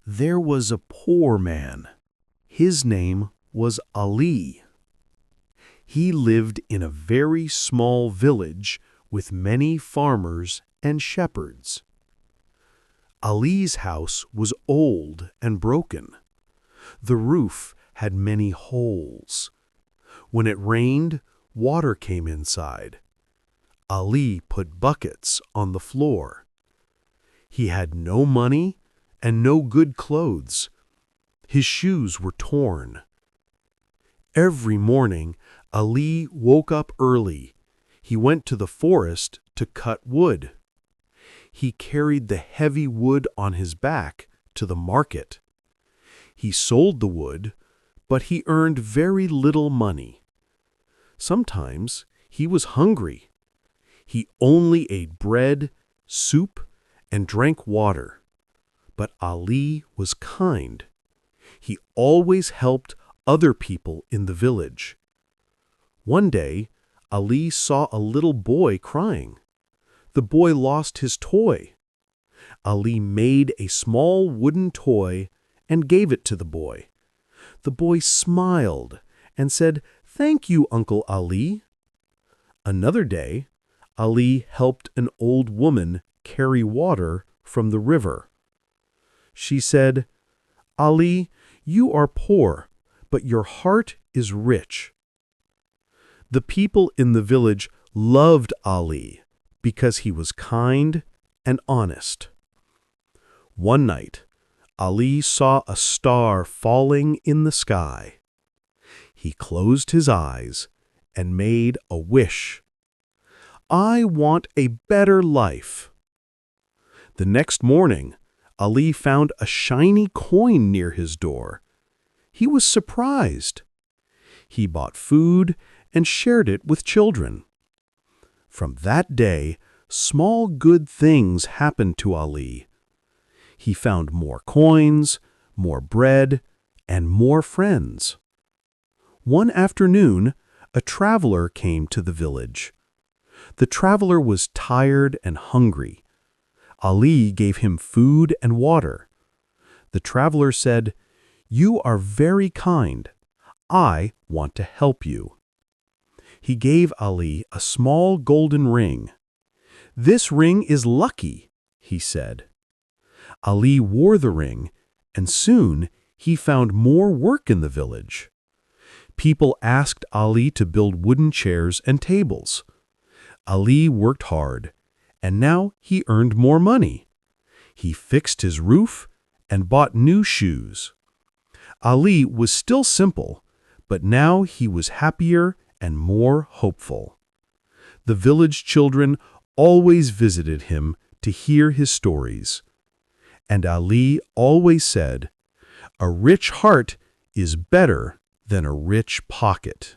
There was a poor man. His name was Ali. He lived in a very small village with many farmers and shepherds. Ali's house was old and broken. The roof had many holes. When it rained, water came inside. Ali put buckets on the floor. He had no money and no good clothes. His shoes were torn. Every morning, Ali woke up early. He went to the forest to cut wood. He carried the heavy wood on his back to the market. He sold the wood, but he earned very little money. Sometimes he was hungry. He only ate bread, soup, and drank water. But Ali was kind. He always helped other people in the village. One day, Ali saw a little boy crying. The boy lost his toy. Ali made a small wooden toy and gave it to the boy. The boy smiled and said, "Thank you, Uncle Ali." Another day, Ali helped an old woman carry water from the river. She said, "Ali, you are poor, but your heart is rich." The people in the village loved Ali because he was kind and honest. One night, Ali saw a star falling in the sky. He closed his eyes and made a wish. "I want a better life." The next morning, Ali found a shiny coin near his door. He was surprised. He bought food and shared it with children. From that day, small good things happened to Ali. He found more coins, more bread, and more friends. One afternoon, a traveler came to the village. The traveler was tired and hungry. Ali gave him food and water. The traveler said, "You are very kind. I want to help you." He gave Ali a small golden ring. "This ring is lucky," he said. Ali wore the ring, and soon he found more work in the village. People asked Ali to build wooden chairs and tables. Ali worked hard, and now he earned more money. He fixed his roof and bought new shoes. Ali was still simple, but now he was happier and more hopeful. The village children always visited him to hear his stories. And Ali always said, "A rich heart is better than a rich pocket."